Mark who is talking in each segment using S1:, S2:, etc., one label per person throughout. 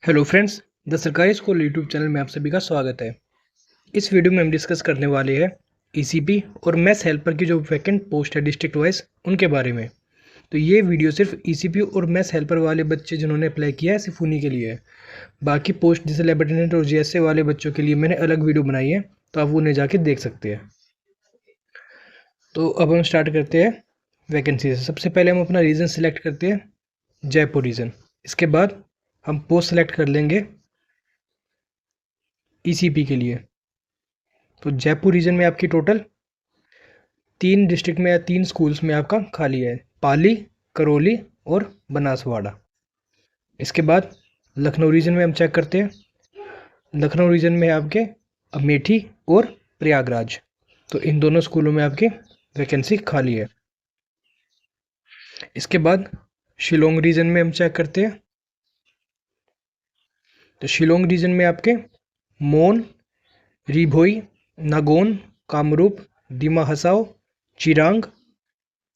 S1: Hello friends, the सरकारी school YouTube channel में आप सभी का स्वागत है। इस वीडियो में हम डिस्कस करने वाले हैं ईसीपी और मैथ्स हेल्पर की जो वैकेंट पोस्ट है डिस्ट्रिक्ट वाइज उनके बारे में। तो ये वीडियो सिर्फ ईसीपी और मैथ्स हेल्पर वाले बच्चे जिन्होंने अप्लाई किया है सिर्फ उन्हीं के लिए है। बाकी पोस्ट जैसे लेफ्टिनेंट और जीएसए वाले बच्चों के लिए मैंने अलग वीडियो बनाई है, तो आप उन्हें जाके देख सकते हैं। तो अब हम स्टार्ट करते हैं वैकेंसी से। सबसे पहले हम अपना रीजन सेलेक्ट करते हैं, जयपुर रीजन। इसके बाद हम पोस्ट सेलेक्ट कर लेंगे ईसीपी के लिए। तो जयपुर रीजन में आपकी टोटल 3 डिस्ट्रिक्ट में या 3 स्कूल्स में आपका खाली है, पाली, करौली और बनासवाड़ा। इसके बाद लखनऊ रीजन में हम चेक करते हैं। लखनऊ रीजन में आपके अमेठी और प्रयागराज, तो इन दोनों स्कूलों में आपकी वैकेंसी खाली है। इसके बाद शिलोंग रीजन में हम चेक करते हैं। तो शिलोंग रीजन में आपके मोन, रिभोई, नागौन, कामरूप, दिमा हसाओ, चिरांग,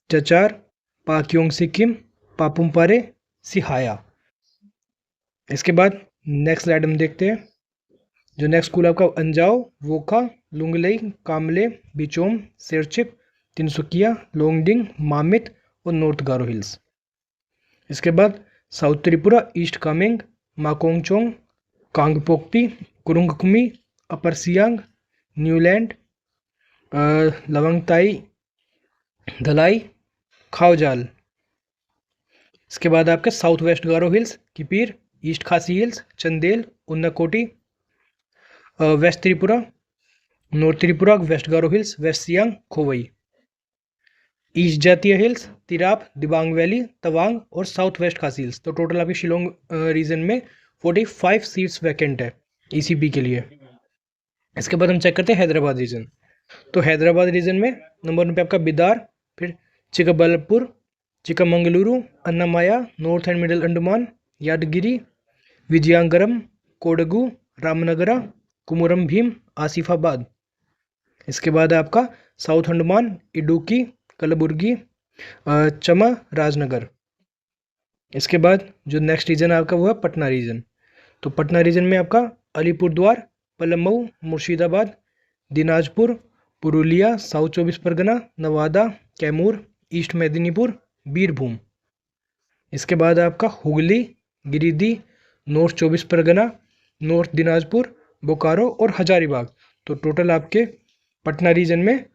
S1: चचार, पाक्योंग सिक्किम, पापुमपारे, सिहाया। इसके बाद नेक्स्ट स्लाइड हम देखते हैं। जो नेक्स्ट स्कूल आपका अंजाव, वोखा, लुंगलई, कामले, बिचोम, सिरचिप, तिनसुकिया, लोंगडिंग, मामित और नॉर्थ गारो हिल्स। इसके बाद south Tripura, east Kameng, Mokokchung, Kangpokpi, Kurung Kumey, upper Siang, Niuland, Lawngtlai, Dhalai, Khawzawl. इसके बाद आपके south west Garo hills, Kiphire, east Khasi hills, Chandel, Unakoti, west Tripura, north Tripura, west Garo hills, west Siang, Khowai. East Jaintia hills, Tirap, Dibang valley, Tawang और साउथ वेस्ट खासी हिल्स। तो टोटल आपके शिलोंग रीजन में 45 सीट्स वैकेंट है ईसीपी के लिए। इसके बाद हम चेक करते हैं हैदराबाद रीजन। तो हैदराबाद रीजन में नंबर 1 पे आपका बिदार, फिर Chikkaballapur, Chikkamagaluru, Annamayya, north and middle Andaman, Yadgiri, Vizianagaram, Kodagu, Ramanagara, Kumuram Bheem, Asifabad. इसके बाद आपका साउथ अंडमान, इडुक्की, कलबुर्गी, चमा, राजनगर। इसके बाद जो नेक्स्ट रीजन आपका वो है पटना रीजन। तो पटना रीजन में आपका अलीपुरद्वार, पलमऊ, मुर्शिदाबाद, दिनाजपुर, पुरुलिया, साउथ 24 परगना, नवादा, कैमूर, ईस्ट मेदिनीपुर, बीरभूम। इसके बाद आपका हुगली, गिरिडीह, नॉर्थ 24 परगना, नॉर्थ दिनाजपुर, बोकारो और हजारीबाग। तो टोटल आपके पटना रीजन में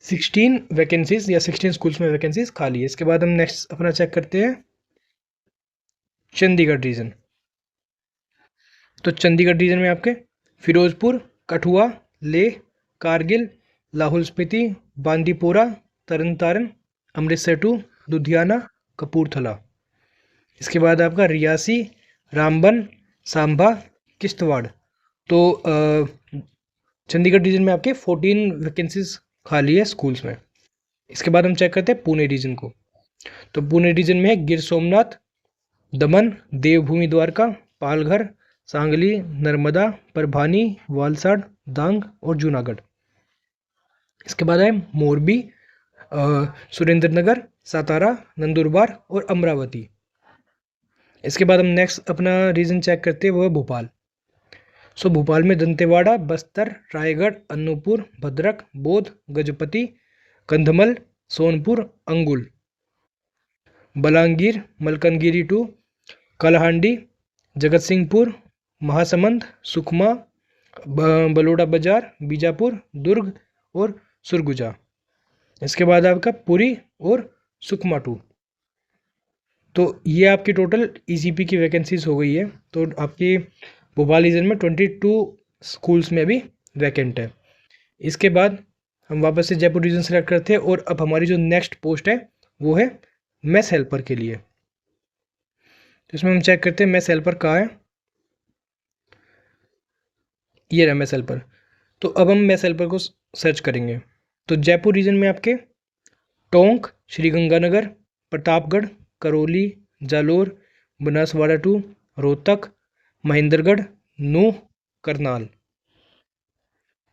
S1: 16 वैकेंसीज या 16 स्कूल्स में वैकेंसीज खाली है। इसके बाद हम नेक्स्ट अपना चेक करते हैं चंडीगढ़ रीजन। तो चंडीगढ़ रीजन में आपके फिरोजपुर, कठुआ, लेह, कारगिल, लाहौल स्पीति, बांदीपोरा, तरन तारन, अमृतसर टू, लुधियाना, कपूरथला। इसके बाद आपका रियासी, रामबन, सांभा, किश्तवाड़। तो चंडीगढ़ रीजन में आपके 14 वैकेंसीज खाली है स्कूल्स में। इसके बाद हम चेक करते हैं पुणे रीजन को। तो पुणे रीजन में है गिर सोमनाथ, दमन, देवभूमि द्वारका, पालघर, सांगली, नर्मदा, परभानी, वालसाड़, डांग और जूनागढ़। इसके बाद है मोरबी, सुरेंद्रनगर, सातारा, नंदुरबार और अमरावती। इसके बाद हम नेक्स्ट अपना रीजन चेक करते हैं, वो है भोपाल। सो भोपाल में दंतेवाड़ा, बस्तर, रायगढ़, अनूपपुर, भद्रक, बोध, गजपति, कंधमल, सोनपुर, अंगुल, बलांगीर, मलकनगिरी टू, कलहांडी, जगत सिंहपुर, महासमंद, सुकमा, बलोड़ा बाजार, बीजापुर, दुर्ग और सुरगुजा। इसके बाद आपका पुरी और सुकमा टू। तो ये आपकी टोटल ईसीपी की वैकेंसीज हो गई है। तो आपकी भोपाल रीजन में 22 स्कूल्स में भी वैकेंट है। इसके बाद हम वापस से जयपुर रीजन सेलेक्ट करते हैं और अब हमारी जो नेक्स्ट पोस्ट है वो है मैथ्स हेल्पर के लिए। तो इसमें हम चेक करते हैं मैथ्स हेल्पर कहाँ है। ये रहा मैथ्स हेल्पर। तो अब हम मैथ्स हेल्पर को सर्च करेंगे। तो जयपुर रीजन में आपके टोंक, श्रीगंगानगर, प्रतापगढ़, करौली, जालोर, बनासवाड़ा टू, रोहतक, महेंद्रगढ़, नूह, करनाल।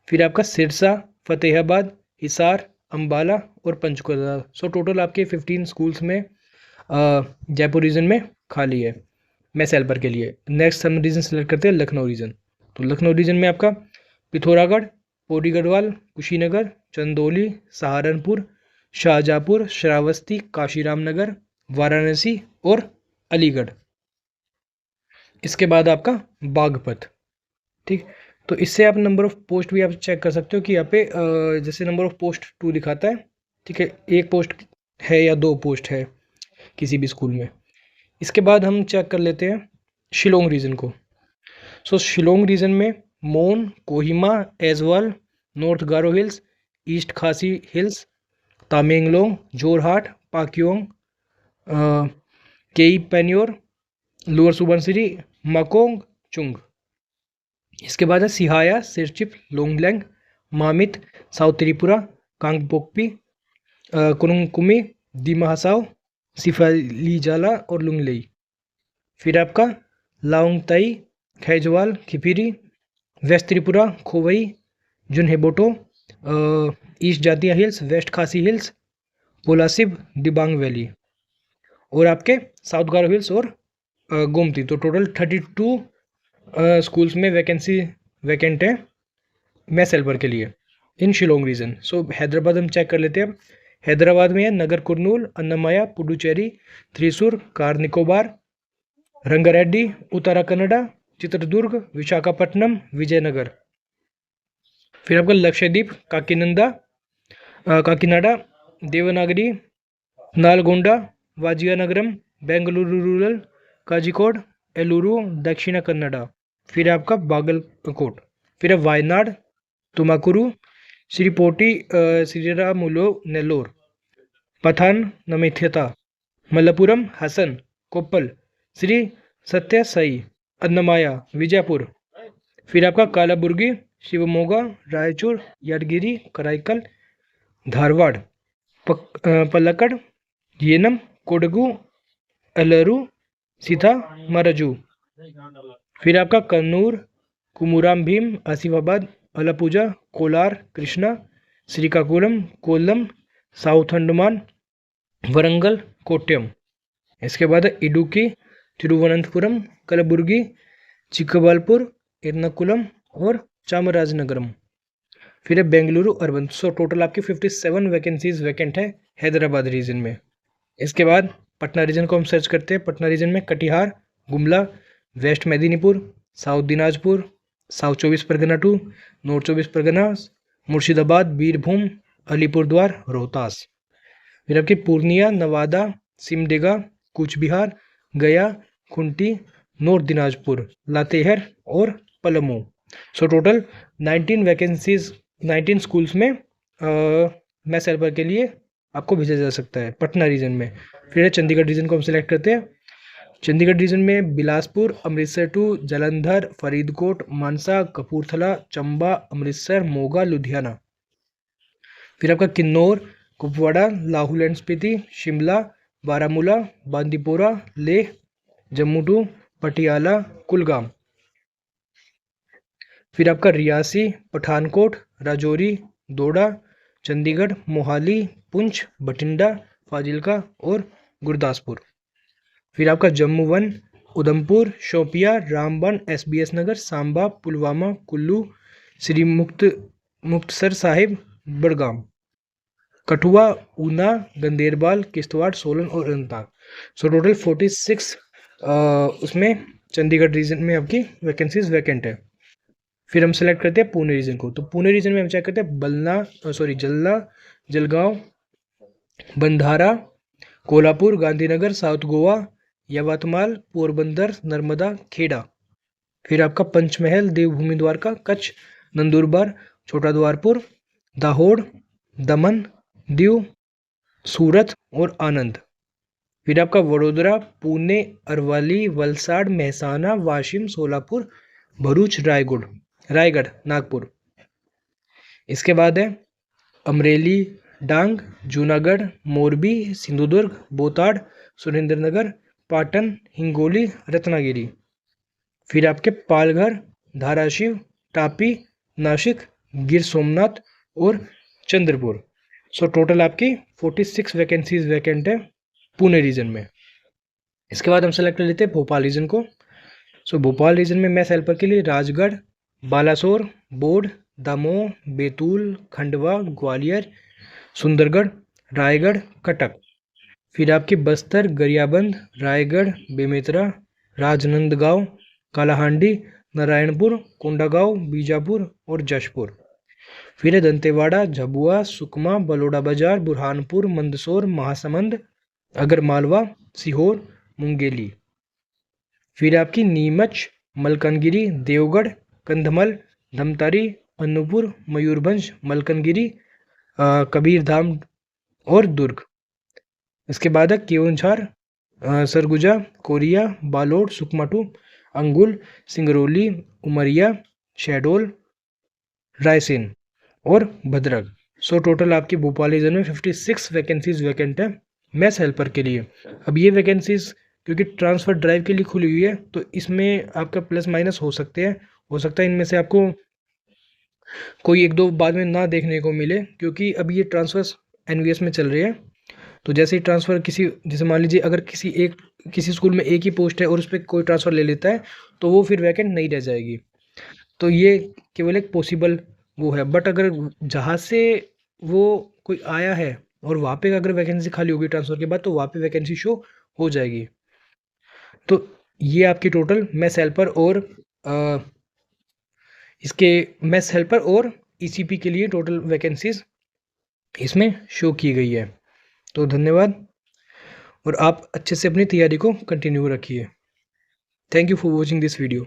S1: फिर आपका सिरसा, फतेहाबाद, हिसार, अंबाला और पंचकुला। सो टोटल आपके 15 स्कूल्स में जयपुर रीजन में खाली है। मैस हेल्पर के लिए। नेक्स्ट हम रीजन सेलेक्ट करते हैं लखनऊ रीजन। तो लखनऊ रीजन में आपका पिथौरागढ़, पौड़ी गढ़वाल, कुशीनगर, चंदौली, सहारनपुर, शाहजहाँपुर, श्रावस्ती, काशीराम नगर, वाराणसी और अलीगढ़। इसके बाद आपका बागपत। ठीक, तो इससे आप नंबर ऑफ पोस्ट भी आप चेक कर सकते हो कि यहाँ पे जैसे नंबर ऑफ पोस्ट 2 दिखाता है, ठीक है, 1 पोस्ट है या 2 पोस्ट है किसी भी स्कूल में। इसके बाद हम चेक कर लेते हैं शिलोंग रीजन को। सो शिलोंग रीजन में मोन, कोहिमा, एजवाल, नॉर्थ गारो hills, east Khasi hills, Tamenglong, Jorhat, Pakyong, केई पेन्योर, लोअर सुबनसिरी, मकोंग, चुंग। इसके बाद है सिहाया, सिरचिप, लोंगलैंग, मामित, साउथ त्रिपुरा, कांगपोकपी, कुनुंगकुमी, दिमा हसाओ, सिफालीजाला और लुंगलेई। फिर आपका लाओंगताई, खैजवाल, खिपिरी, वेस्ट त्रिपुरा, खोवई, जुनहेबोटो, ईस्ट जातिया hills, waste Khasi hills, Kolasib, Dibang valley और आपके साउथ गारो हिल्स और गोमती। तो टोटल 32 स्कूल्स में वैकेंसी वैकेंट है मैस हेल्पर के लिए इन शिलोंग रीजन। सो हैदराबाद हम चेक कर लेते हैं। हैदराबाद में है नगर कुर्नूल, अन्नमया, पुडुचेरी, त्रिशूर, कार निकोबार, रंगारेड्डी, उत्तरा कन्नडा, चित्रदुर्ग, विशाखापट्टनम, विजयनगर। फिर आपका लक्षद्वीप, काकीनाडा, देवनागरी, नालगोंडा, वाजियानगरम, बेंगलुरु रूरल, काजिकोड, एलुरु, दक्षिण कन्नडा। फिर आपका बागलकोट। फिर है वायनाड, तुमाकुरु, श्रीपोटी, श्रीरामुलु, नेल्लोर, पठान नमिथ्यता, मलप्पुरम, हसन, कोप्पल, श्री सत्य साई, अन्नमाया, विजयपुर। फिर आपका कालाबुर्गी, शिवमोगा, रायचूर, यादगिरी, कराईकल, धारवाड़, पलक्कड़, येनम, कोडगु, अलरू, सीता, मरजू। फिर आपका कन्नूर, कुमुराम भीम, आसिफाबाद, अलापुजा, कोलार, कृष्णा, श्रीकाकुलम, कोल्लम, साउथ अंडमान, वरंगल, कोट्यम। इसके बाद है इडुक्की, तिरुवनंतपुरम, कलबुर्गी, चिक्कबल्लापुर, एर्नाकुलम और चामराजनगरम। फिर है बेंगलुरु अर्बन। सो टोटल आपकी 57 वैकेंसीज वैकेंट है हैदराबाद रीजन में। इसके बाद पटना रीजन को हम सर्च करते हैं। पटना रीजन में Katihar, Gumla, west Medinipur, south Dinajpur, south 24 Pargana 2, north 24 Pargana, Murshidabad, Birbhum, Alipurduar, Rohtas. फिर आपकी पूर्णिया, नवादा, सिमडेगा, कूच बिहार, गया, खुंटी, नॉर्थ दिनाजपुर, लातेहर और Palamu. So total 19 vacancies 19 schools में मैस हेल्पर के लिए आपको भेजा जा सकता है पटना रीजन में। फिर चंडीगढ़ रीजन को हम सिलेक्ट करते हैं। चंडीगढ़ रीजन में बिलासपुर, अमृतसर 2, जालंधर, फरीदकोट, मानसा, कपूरथला, चंबा, अमृतसर, मोगा, लुधियाना। फिर आपका किन्नौर, कुपवाड़ा, लाहौल एंड स्पीति, शिमला, बारामूला, बांदीपोरा, लेह, जम्मू 2, पटियाला, कुलगाम। फिर आपका रियासी, पठानकोट, राजौरी, दोडा, चंडीगढ़, मोहाली, पुंछ, बठिंडा, फाजिल्का और गुरदासपुर। फिर आपका जम्मू 1, उधमपुर, शोपिया, रामबन, SBS नगर, सांबा, पुलवामा, कुल्लू, श्री मुक्तसर साहिब, बड़गाम, कठुआ, ऊना, गंदेरबाल, किश्तवाड़, सोलन और अनंतनाग। सो टोटल 46 उसमें चंडीगढ़ रीजन में आपकी वैकेंसीज वैकेंट है। फिर हम सेलेक्ट करते हैं पुणे रीजन को। तो पुणे रीजन में हम चेक करते हैं जलना, जलगांव, बंधारा, कोल्हापुर, गांधीनगर, साउथ गोवा, यवतमाल, पोरबंदर, नर्मदा, खेड़ा। फिर आपका पंचमहल, देवभूमि द्वारका, कच्छ, नंदुरबार, छोटा द्वारपुर, दाहोद, दमन, दीव, सूरत और आनंद। फिर आपका वडोदरा, पुणे, अरवली, वलसाड़, महसाना, वाशिम, सोलापुर, भरूच, रायगढ़, नागपुर। इसके बाद है अमरेली, डांग, जूनागढ़, मोरबी, सिंधुदुर्ग, बोताड़, सुरेंद्रनगर, पाटन, हिंगोली, रत्नागिरी। फिर आपके पालघर, धाराशिव, टापी, नासिक, गिर सोमनाथ और चंद्रपुर। सो टोटल आपकी 46 वैकेंसीज वैकेंट है पुणे रीजन में। इसके बाद हम सेलेक्ट कर लेते हैं भोपाल रीजन को। सो भोपाल रीजन में मैथ हेल्पर के लिए राजगढ़, बालासोर, बौद्ध, दमोह, बैतूल, खंडवा, ग्वालियर, सुंदरगढ़, रायगढ़, कटक। फिर आपके बस्तर, गरियाबंद, रायगढ़, बेमेतरा, राजनांदगांव, कालाहांडी, नारायणपुर, कोंडागांव, बीजापुर और जशपुर। फिर है दंतेवाड़ा, झाबुआ, सुकमा, बलौड़ा बाजार, बुरहानपुर, मंदसौर, महासमंद, आगरमालवा, सीहोर, मुंगेली। फिर आपकी नीमच, मलकानगिरी, देवगढ़, कंधमल, धमतारी, अनूपपुर, मयूरभंज, मलकानगिरी, कबीरधाम और दुर्ग। इसके बाद है केओंझार, सरगुजा, कोरिया, बालोड, सुकमा टू, अंगुल, सिंगरौली, उमरिया, शहडोल, रायसेन और भद्रक। सो टोटल आपकी भोपाल रीजन में 56 वैकेंसीज वैकेंट है मैथ्स हेल्पर के लिए। अब ये वैकेंसीज क्योंकि ट्रांसफ़र ड्राइव के लिए खुली हुई है तो इसमें आपका प्लस माइनस हो सकते हैं। हो सकता है इनमें से आपको कोई एक दो बाद में ना देखने को मिले, क्योंकि अभी ये ट्रांसफर्स एनवीएस में चल रही है। तो जैसे ही ट्रांसफ़र किसी, जैसे मान लीजिए अगर किसी स्कूल में एक ही पोस्ट है और उस पर कोई ट्रांसफ़र ले लेता है तो वो फिर वैकेंट नहीं रह जाएगी। तो ये केवल एक पॉसिबल वो है। बट अगर जहाँ से वो कोई आया है और वहाँ पे अगर वैकेंसी खाली होगी ट्रांसफ़र के बाद तो वहाँ पे वैकेंसी शो हो जाएगी। तो ये आपकी टोटल मैथ्स हेल्पर और इसके मैथ्स हेल्पर और ईसीपी के लिए टोटल वैकेंसीज इसमें शो की गई है। तो धन्यवाद, और आप अच्छे से अपनी तैयारी को कंटिन्यू रखिए। Thank you for watching this video.